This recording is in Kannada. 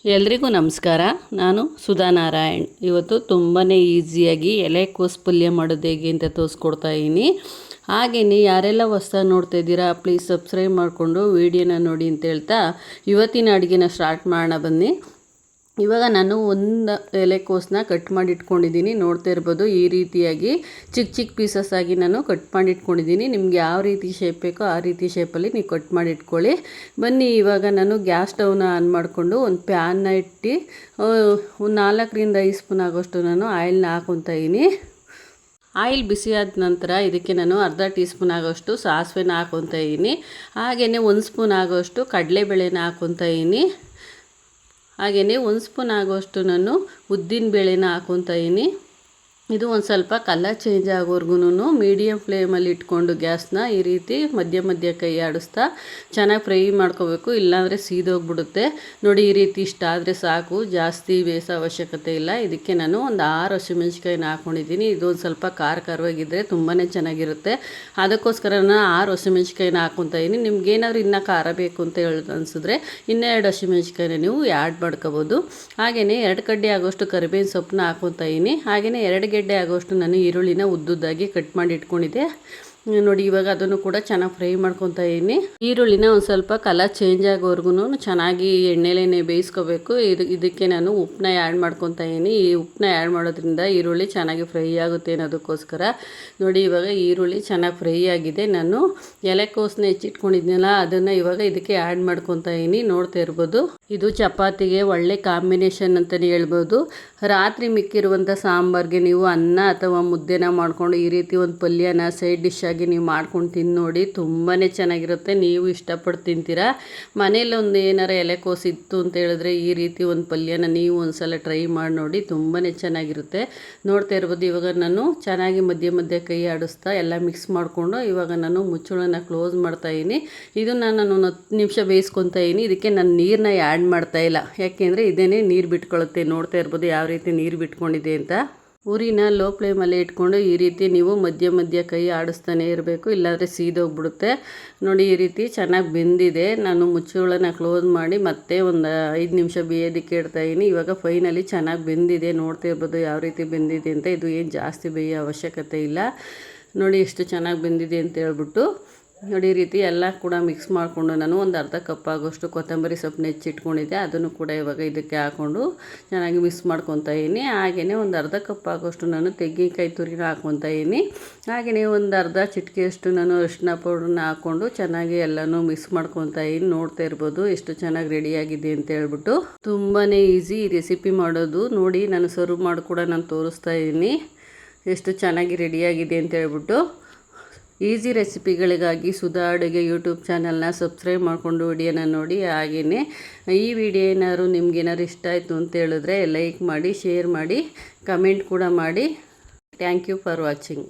ಎಲ್ರಿಗೂ ನಮಸ್ಕಾರ. ನಾನು ಸುಧಾ ನಾರಾಯಣ್. ಇವತ್ತು ತುಂಬಾ ಈಸಿಯಾಗಿ ಎಲೆಕೋಸು ಪಲ್ಯ ಮಾಡೋದು ಹೇಗೆ ಅಂತ ತೋರಿಸ್ಕೊಡ್ತಾ ಇದ್ದೀನಿ. ಹಾಗೆಯೇ ಯಾರೆಲ್ಲ ಹೊಸ್ದಾಗಿ ನೋಡ್ತಾ ಇದ್ದೀರಾ ಪ್ಲೀಸ್ ಸಬ್ಸ್ಕ್ರೈಬ್ ಮಾಡಿಕೊಂಡು ವೀಡಿಯೋನ ನೋಡಿ ಅಂತ ಹೇಳ್ತಾ ಇವತ್ತಿನ ಅಡುಗೆನ ಸ್ಟಾರ್ಟ್ ಮಾಡೋಣ ಬನ್ನಿ. ಇವಾಗ ನಾನು ಒಂದು ಎಲೆಕೋಸನ್ನ ಕಟ್ ಮಾಡಿ ಇಟ್ಕೊಂಡಿದ್ದೀನಿ. ನೋಡ್ತಾ ಇರ್ಬೋದು ಈ ರೀತಿಯಾಗಿ ಚಿಕ್ಕ ಚಿಕ್ಕ ಪೀಸಸ್ ಆಗಿ ನಾನು ಕಟ್ ಮಾಡಿ ಇಟ್ಕೊಂಡಿದ್ದೀನಿ. ನಿಮ್ಗೆ ಯಾವ ರೀತಿ ಶೇಪ್ ಬೇಕೋ ಆ ರೀತಿ ಶೇಪಲ್ಲಿ ನೀವು ಕಟ್ ಮಾಡಿ ಇಟ್ಕೊಳ್ಳಿ. ಬನ್ನಿ, ಇವಾಗ ನಾನು ಗ್ಯಾಸ್ ಸ್ಟವ್ನ ಆನ್ ಮಾಡಿಕೊಂಡು ಒಂದು ಪ್ಯಾನ್ನ ಇಟ್ಟು ಒಂದು 4ರಿಂದ 5 ಸ್ಪೂನ್ ಆಗೋಷ್ಟು ನಾನು ಆಯಿಲ್ನ ಹಾಕ್ಕೊತಾ ಇದ್ದೀನಿ. ಆಯಿಲ್ ಬಿಸಿ ಆದ ನಂತರ ಇದಕ್ಕೆ ನಾನು ಅರ್ಧ ಟೀ ಸ್ಪೂನ್ ಆಗೋಷ್ಟು ಸಾಸಿವೆನ ಹಾಕ್ಕೊತಾ ಇದ್ದೀನಿ. ಹಾಗೆಯೇ 1 ಸ್ಪೂನ್ ಆಗೋಷ್ಟು ಕಡಲೆಬೇಳೆನ ಹಾಕ್ಕೊತಾ ಇದ್ದೀನಿ. ಹಾಗೆಯೇ 1 ಸ್ಪೂನ್ ಆಗೋಷ್ಟು ನಾನು ಉದ್ದಿನ ಬೇಳೆನ ಹಾಕ್ಕೊತಾ ಇದ್ದೀನಿ. ಇದು ಒಂದು ಸ್ವಲ್ಪ ಕಲರ್ ಚೇಂಜ್ ಆಗೋವರೆಗೂ ಮೀಡಿಯಮ್ ಫ್ಲೇಮಲ್ಲಿ ಇಟ್ಕೊಂಡು ಗ್ಯಾಸ್ನ ಈ ರೀತಿ ಮಧ್ಯ ಕೈ ಆಡಿಸ್ತಾ ಚೆನ್ನಾಗಿ ಫ್ರೈ ಮಾಡ್ಕೋಬೇಕು, ಇಲ್ಲಾಂದರೆ ಸೀದೋಗ್ಬಿಡುತ್ತೆ. ನೋಡಿ, ಈ ರೀತಿ ಇಷ್ಟ ಆದರೆ ಸಾಕು, ಜಾಸ್ತಿ ಬೇಯಿಸೋ ಅವಶ್ಯಕತೆ ಇಲ್ಲ. ಇದಕ್ಕೆ ನಾನು ಒಂದು 6 ಹಸಿಮೆಣ್ಸಿಕಾಯಿನ ಹಾಕ್ಕೊಂಡಿದ್ದೀನಿ. ಇದು ಒಂದು ಸ್ವಲ್ಪ ಖಾರವಾಗಿದ್ದರೆ ತುಂಬಾ ಚೆನ್ನಾಗಿರುತ್ತೆ. ಅದಕ್ಕೋಸ್ಕರ ನಾನು 6 ಹಸಿಮೆಣ್ಸಿಕಾಯಿನ ಹಾಕ್ಕೊತಾ ಇದ್ದೀನಿ. ನಿಮ್ಗೇನಾದ್ರು ಇನ್ನೂ ಖಾರ ಬೇಕು ಅಂತ ಅನಿಸಿದ್ರೆ ಇನ್ನೂ 2 ಹಸಿಮೆಣ್ಸಿಕಾಯಿನ ನೀವು ಆ್ಯಡ್ ಮಾಡ್ಕೋಬೋದು. ಹಾಗೆಯೇ 2 ಕಡ್ಡಿ ಆಗೋಷ್ಟು ಕರಿಬೇವಿನ ಸೊಪ್ಪನ್ನ ಹಾಕ್ಕೊತಾ ಇದ್ದೀನಿ. ಹಾಗೆಯೇ 2 ಗೆಡ್ಡೆ ಆಗೋಷ್ಟು ನಾನು ಈರುಳ್ಳಿನ ಉದ್ದುದ್ದಾಗಿ ಕಟ್ ಮಾಡಿ ಇಟ್ಕೊಂಡಿದ್ದೆ. ನೋಡಿ, ಇವಾಗ ಅದನ್ನು ಕೂಡ ಚೆನ್ನಾಗಿ ಫ್ರೈ ಮಾಡ್ಕೊತಾ ಇದ್ದೀನಿ. ಈರುಳ್ಳಿನ ಒಂದು ಸ್ವಲ್ಪ ಕಲರ್ ಚೇಂಜ್ ಆಗೋವರೆಗೂ ಚೆನ್ನಾಗಿ ಎಣ್ಣೆಲೇನೆ ಬೇಯಿಸ್ಕೋಬೇಕು. ಇದಕ್ಕೆ ನಾನು ಉಪ್ಪನ್ನ ಆ್ಯಡ್ ಮಾಡ್ಕೊತಾ ಇದ್ದೀನಿ. ಈ ಉಪ್ಪನ್ನ ಆ್ಯಡ್ ಮಾಡೋದ್ರಿಂದ ಈರುಳ್ಳಿ ಚೆನ್ನಾಗಿ ಫ್ರೈ ಆಗುತ್ತೆ ಅನ್ನೋದಕ್ಕೋಸ್ಕರ. ನೋಡಿ, ಇವಾಗ ಈರುಳ್ಳಿ ಚೆನ್ನಾಗಿ ಫ್ರೈ ಆಗಿದೆ. ನಾನು ಎಲೆಕೋಸನ್ನ ಹೆಚ್ಚಿಟ್ಕೊಂಡಿದ್ನಲ್ಲ ಅದನ್ನು ಇವಾಗ ಇದಕ್ಕೆ ಆ್ಯಡ್ ಮಾಡ್ಕೊತಾ ಇದ್ದೀನಿ. ನೋಡ್ತಾ ಇರ್ಬೋದು, ಇದು ಚಪಾತಿಗೆ ಒಳ್ಳೆ ಕಾಂಬಿನೇಷನ್ ಅಂತಲೇ ಹೇಳ್ಬೋದು. ರಾತ್ರಿ ಮಿಕ್ಕಿರುವಂಥ ಸಾಂಬಾರಿಗೆ ನೀವು ಅನ್ನ ಅಥವಾ ಮುದ್ದೆನ ಮಾಡಿಕೊಂಡು ಈ ರೀತಿ ಒಂದು ಪಲ್ಯನ ಸೈಡ್ ಡಿಶ್ ಆಗಿ ನೀವು ಮಾಡ್ಕೊಂಡು ತಿಂದು ನೋಡಿ, ತುಂಬಾ ಚೆನ್ನಾಗಿರುತ್ತೆ. ನೀವು ಇಷ್ಟಪಟ್ಟು ತಿಂತೀರಾ. ಮನೇಲಿ ಒಂದು ಏನಾರ ಎಲೆಕೋಸು ಇತ್ತು ಅಂತ ಹೇಳಿದ್ರೆ ಈ ರೀತಿ ಒಂದು ಪಲ್ಯನ ನೀವು ಒಂದು ಸಲ ಟ್ರೈ ಮಾಡಿ ನೋಡಿ, ತುಂಬಾ ಚೆನ್ನಾಗಿರುತ್ತೆ. ನೋಡ್ತಾ ಇರ್ಬೋದು, ಇವಾಗ ನಾನು ಚೆನ್ನಾಗಿ ಮಧ್ಯ ಕೈ ಆಡಿಸ್ತಾ ಎಲ್ಲ ಮಿಕ್ಸ್ ಮಾಡಿಕೊಂಡು ಇವಾಗ ನಾನು ಮುಚ್ಚಳನ ಕ್ಲೋಸ್ ಮಾಡ್ತಾಯಿದ್ದೀನಿ. ಇದನ್ನು ನಾನು 10 ನಿಮಿಷ ಬೇಯಿಸ್ಕೊತಾ ಇದ್ದೀನಿ. ಇದಕ್ಕೆ ನಾನು ನೀರನ್ನ ಆ್ಯಡ್ ಮಾಡ್ತಾಯಿಲ್ಲ, ಯಾಕೆಂದರೆ ಇದೇನೇ ನೀರು ಬಿಟ್ಕೊಳ್ಳುತ್ತೆ. ನೋಡ್ತಾ ಇರ್ಬೋದು ಯಾವ ರೀತಿ ನೀರು ಬಿಟ್ಕೊಂಡಿದೆ ಅಂತ. ಉರಿನ ಲೋ ಫ್ಲೇಮಲ್ಲಿ ಇಟ್ಕೊಂಡು ಈ ರೀತಿ ನೀವು ಮಧ್ಯ ಕೈ ಆಡಿಸ್ತಾನೆ ಇರಬೇಕು, ಇಲ್ಲಾಂದರೆ ಸೀದೋಗ್ಬಿಡುತ್ತೆ. ನೋಡಿ, ಈ ರೀತಿ ಚೆನ್ನಾಗಿ ಬೆಂದಿದೆ. ನಾನು ಮುಚ್ಚಳನ ಕ್ಲೋಸ್ ಮಾಡಿ ಮತ್ತೆ ಒಂದು 5 ನಿಮಿಷ ಬೇಯೋದಕ್ಕೆ ಇಡ್ತಾಯಿದ್ದೀನಿ. ಇವಾಗ ಫೈನಲಿ ಚೆನ್ನಾಗಿ ಬೆಂದಿದೆ. ನೋಡ್ತಾ ಇರ್ಬೋದು ಯಾವ ರೀತಿ ಬೆಂದಿದೆ ಅಂತ. ಇದು ಏನು ಜಾಸ್ತಿ ಬೇಯೋ ಅವಶ್ಯಕತೆ ಇಲ್ಲ. ನೋಡಿ ಎಷ್ಟು ಚೆನ್ನಾಗಿ ಬೆಂದಿದೆ ಅಂತ ಹೇಳ್ಬಿಟ್ಟು. ನೋಡಿ, ಈ ರೀತಿ ಎಲ್ಲ ಕೂಡ ಮಿಕ್ಸ್ ಮಾಡಿಕೊಂಡು ನಾನು ಒಂದು ಅರ್ಧ ಕಪ್ ಆಗೋಷ್ಟು ಕೊತ್ತಂಬರಿ ಸೊಪ್ಪನ್ನ ಹೆಚ್ಚಿಟ್ಕೊಂಡಿದ್ದೆ. ಅದನ್ನು ಕೂಡ ಇವಾಗ ಇದಕ್ಕೆ ಹಾಕ್ಕೊಂಡು ಚೆನ್ನಾಗಿ ಮಿಕ್ಸ್ ಮಾಡ್ಕೊತಾ ಇದ್ದೀನಿ. ಹಾಗೆಯೇ ಒಂದು ಅರ್ಧ ಕಪ್ ಆಗೋಷ್ಟು ನಾನು ತೆಂಗಿನಕಾಯಿ ತುರಿನ ಹಾಕ್ಕೊತಾ ಇದ್ದೀನಿ. ಹಾಗೆಯೇ ಒಂದು ಅರ್ಧ ಚಿಟಿಕೆಯಷ್ಟು ನಾನು ಅರಿಶಿನ ಪೌಡ್ರನ್ನ ಹಾಕ್ಕೊಂಡು ಚೆನ್ನಾಗಿ ಎಲ್ಲನೂ ಮಿಕ್ಸ್ ಮಾಡ್ಕೊತಾ ಇದ್ದೀನಿ. ನೋಡ್ತಾ ಇರ್ಬೋದು ಎಷ್ಟು ಚೆನ್ನಾಗಿ ರೆಡಿಯಾಗಿದೆ ಅಂತ ಹೇಳ್ಬಿಟ್ಟು. ತುಂಬಾ ಈಸಿ ಈ ರೆಸಿಪಿ ಮಾಡೋದು. ನೋಡಿ, ನಾನು ಸರ್ವ್ ಮಾಡಿ ಕೂಡ ನಾನು ತೋರಿಸ್ತಾ ಇದ್ದೀನಿ ಎಷ್ಟು ಚೆನ್ನಾಗಿ ರೆಡಿಯಾಗಿದೆ ಅಂತ ಹೇಳ್ಬಿಟ್ಟು. ಈಸಿ ರೆಸಿಪಿಗಳಿಗಾಗಿ ಸುಧಾ ಅಡುಗೆ ಯೂಟ್ಯೂಬ್ ಚಾನಲ್ನ ಸಬ್ಸ್ಕ್ರೈಬ್ ಮಾಡಿಕೊಂಡು ವಿಡಿಯೋನ ನೋಡಿ. ಹಾಗೆಯೇ ಈ ವಿಡಿಯೋ ಏನಾದ್ರು ನಿಮ್ಗೇನಾದ್ರು ಇಷ್ಟ ಆಯಿತು ಅಂತ ಹೇಳಿದ್ರೆ ಲೈಕ್ ಮಾಡಿ, ಶೇರ್ ಮಾಡಿ, ಕಮೆಂಟ್ ಕೂಡ ಮಾಡಿ. Thank you for watching.